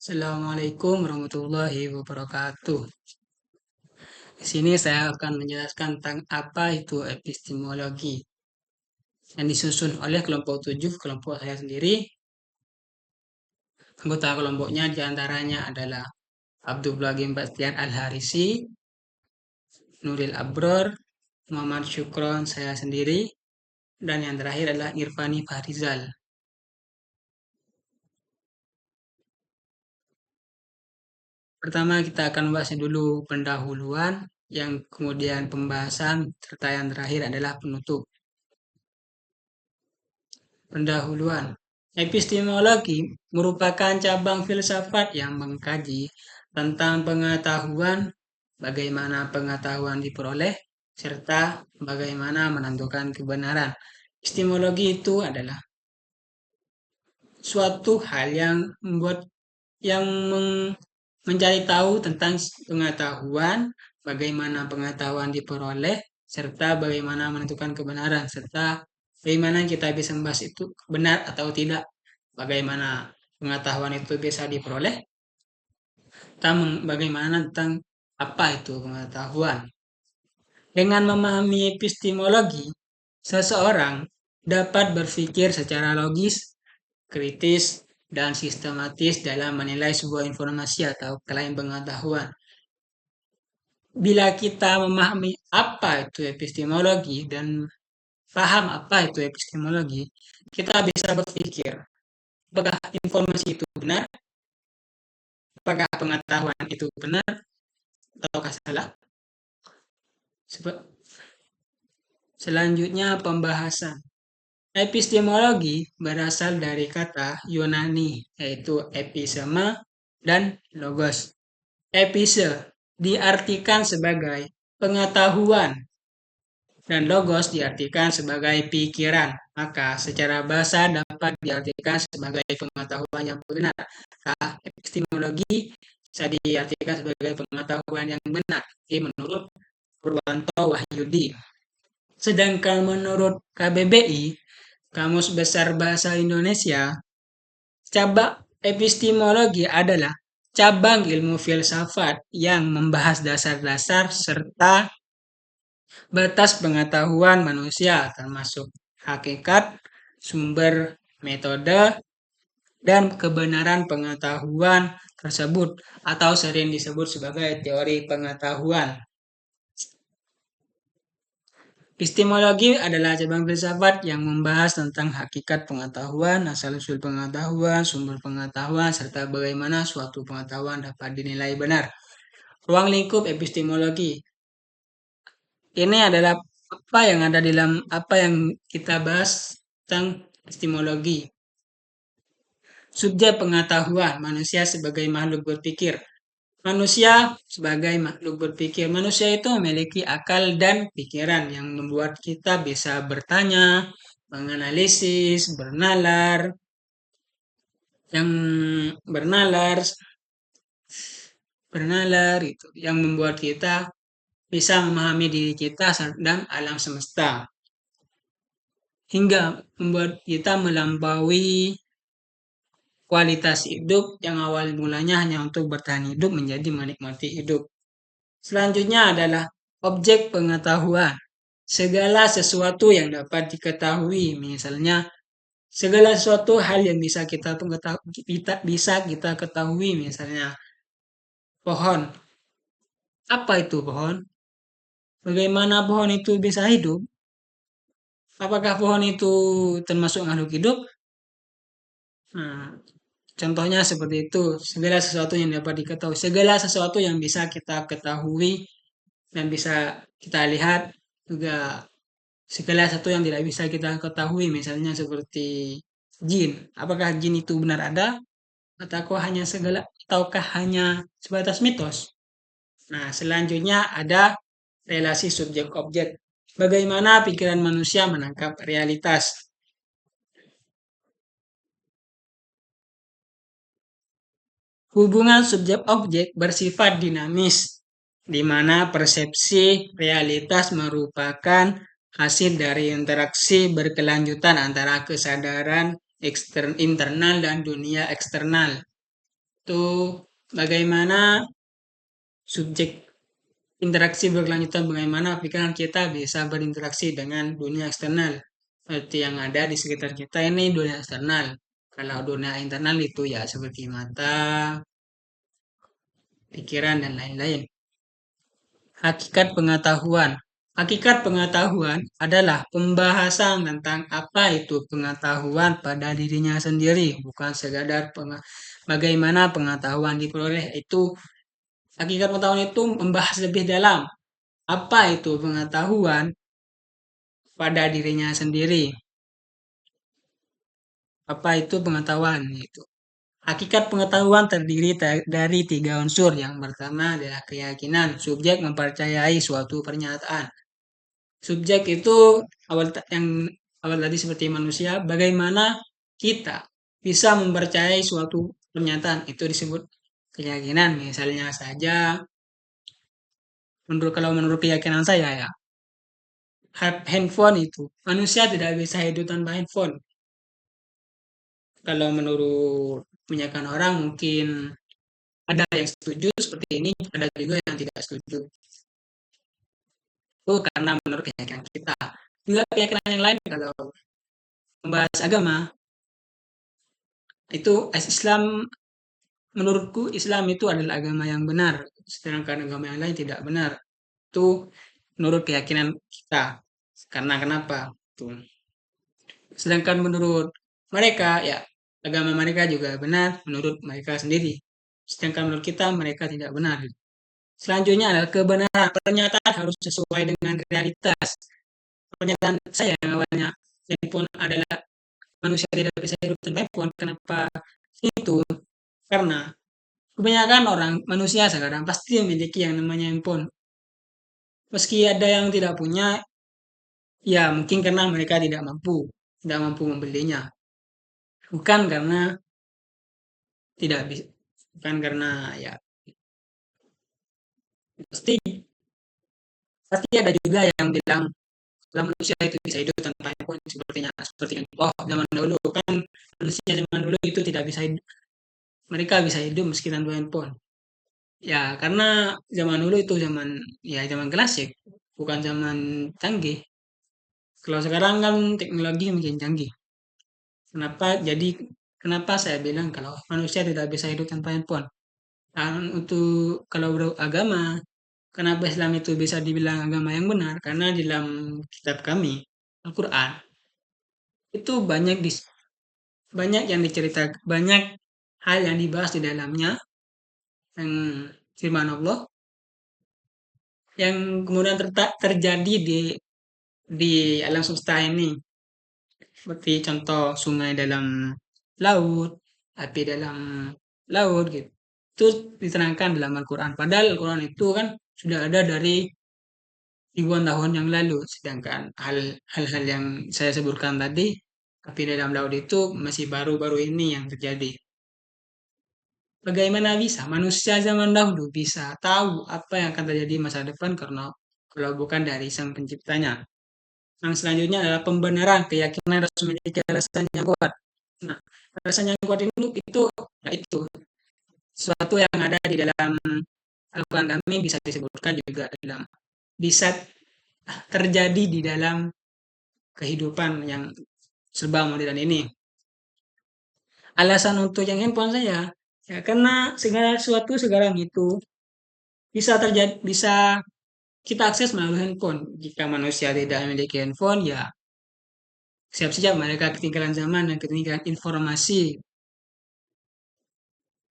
Assalamualaikum warahmatullahi wabarakatuh. Di sini saya akan menjelaskan tentang apa itu epistemologi yang disusun oleh kelompok 7, kelompok saya sendiri. Anggota kelompoknya diantaranya adalah Abdul Ghani Bastian Al-Harisi, Nuril Abror, Muhammad Syukron, saya sendiri, dan yang terakhir adalah Irfani Fahrizal. Pertama kita akan membahas dulu pendahuluan, yang kemudian pembahasan, serta yang terakhir adalah penutup. Pendahuluan. Epistemologi merupakan cabang filsafat yang mengkaji tentang pengetahuan, bagaimana pengetahuan diperoleh, serta bagaimana menentukan kebenaran. Epistemologi itu adalah suatu hal yang membuat yang mencari tahu tentang pengetahuan, bagaimana pengetahuan diperoleh, serta bagaimana menentukan kebenaran, serta bagaimana kita bisa membahas itu benar atau tidak, bagaimana pengetahuan itu bisa diperoleh, tentang bagaimana tentang apa itu pengetahuan. Dengan memahami epistemologi, seseorang dapat berpikir secara logis, kritis, dan sistematis dalam menilai sebuah informasi atau klaim pengetahuan. Bila kita memahami apa itu epistemologi dan paham apa itu epistemologi, kita bisa berpikir, apakah informasi itu benar, apakah pengetahuan itu benar, ataukah salah. Selanjutnya pembahasan. Epistemologi berasal dari kata Yunani, yaitu episema dan logos. Epise diartikan sebagai pengetahuan dan logos diartikan sebagai pikiran. Maka secara bahasa dapat diartikan sebagai pengetahuan yang benar. Epistemologi bisa diartikan sebagai pengetahuan yang benar. Ini menurut Purwanto Wahyudi. Sedangkan menurut KBBI, Kamus Besar Bahasa Indonesia, cabang epistemologi adalah cabang ilmu filsafat yang membahas dasar-dasar serta batas pengetahuan manusia, termasuk hakikat, sumber, metode, dan kebenaran pengetahuan tersebut, atau sering disebut sebagai teori pengetahuan. Epistemologi adalah cabang filsafat yang membahas tentang hakikat pengetahuan, asal-usul pengetahuan, sumber pengetahuan, serta bagaimana suatu pengetahuan dapat dinilai benar. Ruang lingkup epistemologi. Ini adalah apa yang ada di dalam apa yang kita bahas tentang epistemologi. Subjek pengetahuan, manusia sebagai makhluk berpikir. Manusia sebagai makhluk berpikir. Manusia itu memiliki akal dan pikiran yang membuat kita bisa bertanya, menganalisis, yang bernalar itu, yang membuat kita bisa memahami diri kita dan alam semesta, hingga membuat kita melampaui kualitas hidup yang awal mulanya hanya untuk bertahan hidup menjadi menikmati hidup. Selanjutnya adalah objek pengetahuan. Segala sesuatu yang dapat diketahui, misalnya segala sesuatu hal yang bisa kita ketahui, misalnya pohon. Apa itu pohon? Bagaimana pohon itu bisa hidup? Apakah pohon itu termasuk makhluk hidup? Nah, contohnya seperti itu. Segala sesuatu yang dapat diketahui, segala sesuatu yang bisa kita ketahui dan bisa kita lihat, juga segala sesuatu yang tidak bisa kita ketahui, misalnya seperti jin. Apakah jin itu benar ada? Ataukah hanya sebatas mitos? Nah, selanjutnya ada relasi subjek-objek. Bagaimana pikiran manusia menangkap realitas? Hubungan subjek-objek bersifat dinamis, di mana persepsi realitas merupakan hasil dari interaksi berkelanjutan antara kesadaran internal dan dunia eksternal. Itu bagaimana subjek interaksi berkelanjutan, bagaimana pikiran kita bisa berinteraksi dengan dunia eksternal. Seperti yang ada di sekitar kita ini dunia eksternal. Kalau dunia internal itu ya seperti mata, pikiran, dan lain-lain. Hakikat pengetahuan. Hakikat pengetahuan adalah pembahasan tentang apa itu pengetahuan pada dirinya sendiri, bukan sekadar bagaimana pengetahuan diperoleh. Itu hakikat pengetahuan itu membahas lebih dalam apa itu pengetahuan pada dirinya sendiri. Apa itu pengetahuan itu? Hakikat pengetahuan terdiri dari tiga unsur. Yang pertama adalah keyakinan. Subjek mempercayai suatu pernyataan. Subjek itu yang awal tadi seperti manusia, bagaimana kita bisa mempercayai suatu pernyataan itu disebut keyakinan. Misalnya saja, kalau menurut keyakinan saya ya, handphone itu manusia tidak bisa hidup tanpa handphone. Kalau menurut kebanyakan orang mungkin ada yang setuju seperti ini, ada juga yang tidak setuju. Itu karena menurut keyakinan kita. Juga keyakinan yang lain kalau membahas agama, itu Islam, menurutku Islam itu adalah agama yang benar, sedangkan agama yang lain tidak benar. Itu menurut keyakinan kita. Karena kenapa? Tuh. Sedangkan menurut mereka, ya agama mereka juga benar menurut mereka sendiri. Sedangkan menurut kita, mereka tidak benar. Selanjutnya adalah kebenaran. Pernyataan harus sesuai dengan realitas. Pernyataan saya yang awalnya handphone adalah manusia tidak bisa hidup tanpa handphone. Kenapa itu? Karena kebanyakan orang manusia sekarang pasti memiliki yang namanya handphone. Meski ada yang tidak punya, ya mungkin karena mereka tidak mampu membelinya. Bukan karena tidak bisa, bukan karena ya pasti pasti ada juga yang bilang kalau manusia itu bisa hidup tanpa handphone seperti oh zaman dahulu kan manusia zaman dulu itu tidak bisa hidup, mereka bisa hidup meski tanpa handphone. Ya karena zaman dulu itu zaman klasik, bukan zaman canggih. Kalau sekarang kan teknologi makin canggih. Kenapa saya bilang kalau manusia tidak bisa hidup tanpa handphone? Dan untuk kalau beragama, kenapa Islam itu bisa dibilang agama yang benar? Karena di dalam kitab kami, Al-Quran, itu banyak yang diceritakan, banyak hal yang dibahas di dalamnya, yang firman Allah, yang kemudian terjadi di alam semesta ini. Seperti contoh sungai dalam laut, api dalam laut gitu. Itu diterangkan dalam Al-Quran. Padahal Al-Quran itu kan sudah ada dari ribuan tahun yang lalu. Sedangkan hal-hal yang saya sebutkan tadi, api dalam laut itu masih baru-baru ini yang terjadi. Bagaimana bisa manusia zaman dahulu bisa tahu apa yang akan terjadi masa depan karena kalau bukan dari sang penciptanya. Yang selanjutnya adalah pembenaran, keyakinan harus memiliki alasan yang kuat. Nah, alasan yang kuat itu ya itu sesuatu yang ada di dalam Al-Quran kami bisa disebutkan juga dalam bisa terjadi di dalam kehidupan yang serba modern ini. Alasan untuk yang handphone saya, ya karena segala sesuatu sekarang itu bisa kita akses melalui handphone. Jika manusia tidak memiliki handphone, ya siap-siap mereka ketinggalan zaman dan ketinggalan informasi.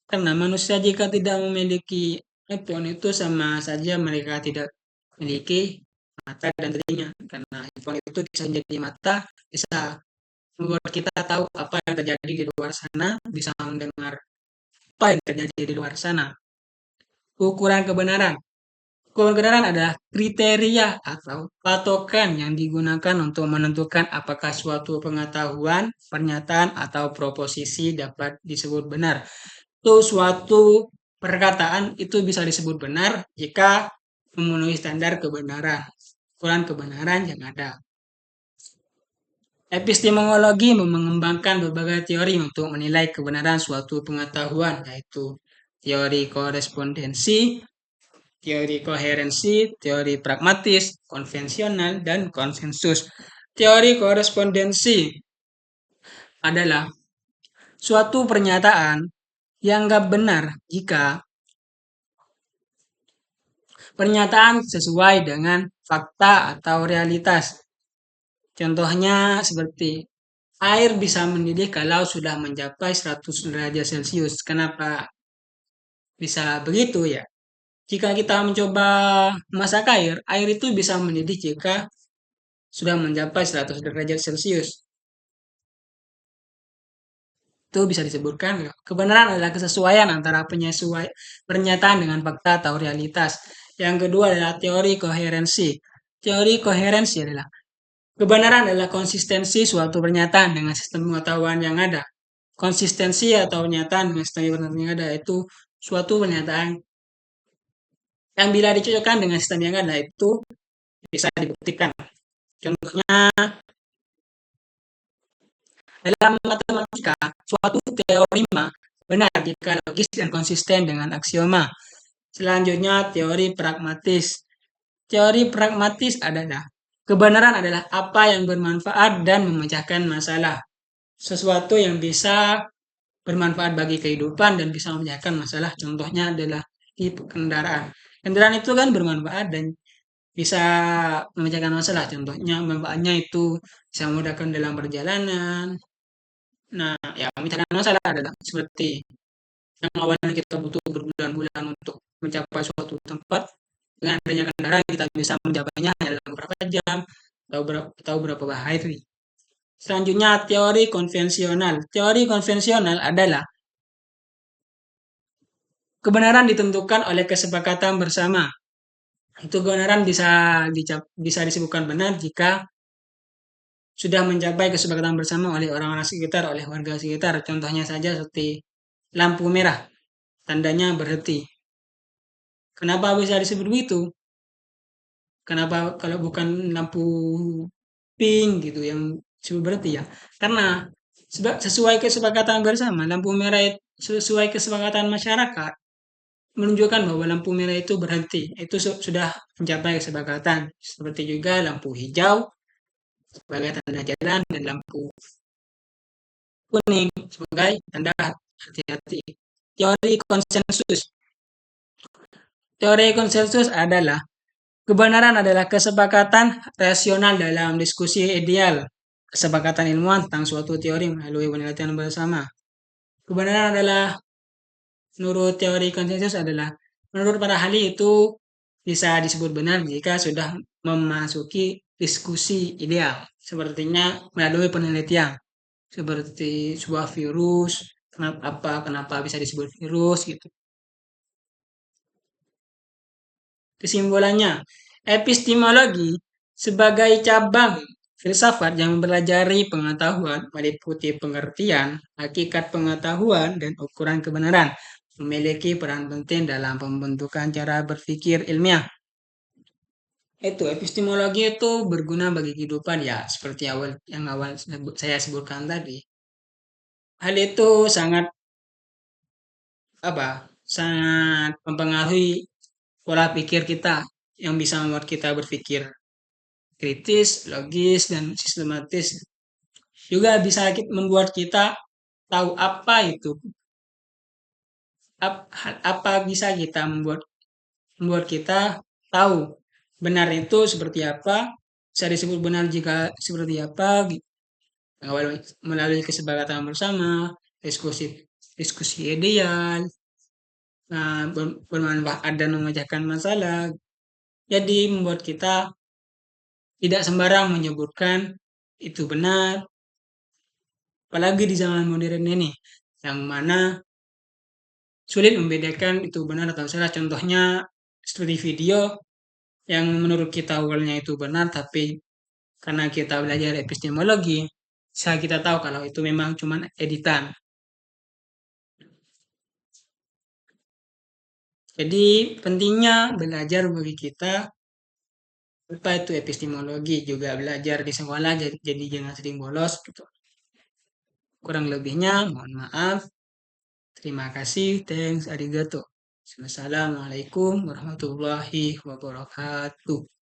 Karena manusia jika tidak memiliki handphone itu sama saja mereka tidak memiliki mata dan telinga. Karena handphone itu bisa menjadi mata, bisa membuat kita tahu apa yang terjadi di luar sana, bisa mendengar apa yang terjadi di luar sana. Ukuran kebenaran. Ukuran kebenaran adalah kriteria atau patokan yang digunakan untuk menentukan apakah suatu pengetahuan, pernyataan, atau proposisi dapat disebut benar. Itu suatu perkataan itu bisa disebut benar jika memenuhi standar kebenaran, ukuran kebenaran yang ada. Epistemologi mengembangkan berbagai teori untuk menilai kebenaran suatu pengetahuan, yaitu teori korespondensi, teori koherensi, teori pragmatis, konvensional, dan konsensus. Teori korespondensi adalah suatu pernyataan dianggap benar jika pernyataan sesuai dengan fakta atau realitas. Contohnya seperti air bisa mendidih kalau sudah mencapai 100 derajat Celcius. Kenapa bisa begitu ya? Jika kita mencoba masak air, air itu bisa mendidih jika sudah mencapai 100 derajat Celcius. Itu bisa disebutkan kebenaran adalah kesesuaian antara pernyataan dengan fakta atau realitas. Yang kedua adalah teori koherensi. Teori koherensi adalah kebenaran adalah konsistensi suatu pernyataan dengan sistem pengetahuan yang ada. Konsistensi atau pernyataan dengan sistem pengetahuan yang ada itu suatu pernyataan yang bila dicocokkan dengan sistem yang ada itu bisa dibuktikan. Contohnya dalam matematika, suatu teorema benar jika logis dan konsisten dengan aksioma. Selanjutnya, teori pragmatis. Teori pragmatis adalah kebenaran adalah apa yang bermanfaat dan memecahkan masalah. Sesuatu yang bisa bermanfaat bagi kehidupan dan bisa memecahkan masalah. Contohnya adalah di kendaraan. Kendaraan itu kan bermanfaat dan bisa memecahkan masalah. Contohnya manfaatnya itu bisa memudahkan dalam perjalanan. Nah, ya memecahkan masalah adalah seperti yang awalnya kita butuh berbulan-bulan untuk mencapai suatu tempat, dengan adanya kendaraan kita bisa mencapainya dalam beberapa jam atau berapa hari. Selanjutnya teori konvensional. Teori konvensional adalah kebenaran ditentukan oleh kesepakatan bersama. Itu kebenaran bisa disebutkan benar jika sudah mencapai kesepakatan bersama oleh orang-orang sekitar, oleh warga sekitar. Contohnya saja seperti lampu merah, tandanya berhenti. Kenapa bisa disebut begitu? Kenapa kalau bukan lampu pink gitu yang disebut berhenti ya? Karena sesuai kesepakatan bersama, lampu merah sesuai kesepakatan masyarakat menunjukkan bahwa lampu merah itu berhenti. Itu sudah mencapai kesepakatan. Seperti juga lampu hijau sebagai tanda jalan dan lampu kuning sebagai tanda hati-hati. Teori konsensus. Teori konsensus adalah kebenaran adalah kesepakatan rasional dalam diskusi ideal. Kesepakatan ilmuwan tentang suatu teori melalui penelitian bersama. Kebenaran adalah menurut teori konsensus adalah menurut para ahli itu bisa disebut benar jika sudah memasuki diskusi ideal. Sepertinya melalui penelitian. Seperti sebuah virus, kenapa bisa disebut virus gitu. Kesimpulannya, epistemologi sebagai cabang filsafat yang mempelajari pengetahuan meliputi pengertian, hakikat pengetahuan, dan ukuran kebenaran, memiliki peran penting dalam pembentukan cara berpikir ilmiah. Itu epistemologi itu berguna bagi kehidupan ya, seperti awal saya sebutkan tadi. Hal itu sangat apa? Sangat mempengaruhi pola pikir kita yang bisa membuat kita berpikir kritis, logis, dan sistematis. Juga bisa membuat kita tahu apa bisa kita membuat kita tahu benar itu seperti apa, bisa disebut benar jika seperti apa, melalui kesepakatan bersama, diskusi diskusi ideal, bermanfaat dan memecahkan masalah. Jadi membuat kita tidak sembarang menyebutkan itu benar, apalagi di zaman modern ini, yang mana sulit membedakan itu benar atau salah. Contohnya seperti video yang menurut kita awalnya itu benar, tapi karena kita belajar epistemologi, bisa kita tahu kalau itu memang cuma editan. Jadi pentingnya belajar bagi kita Apa itu epistemologi juga belajar di sekolah jadi jangan sering bolos gitu. Kurang lebihnya mohon maaf. Terima kasih. Thanks. Arigato. Wassalamualaikum warahmatullahi wabarakatuh.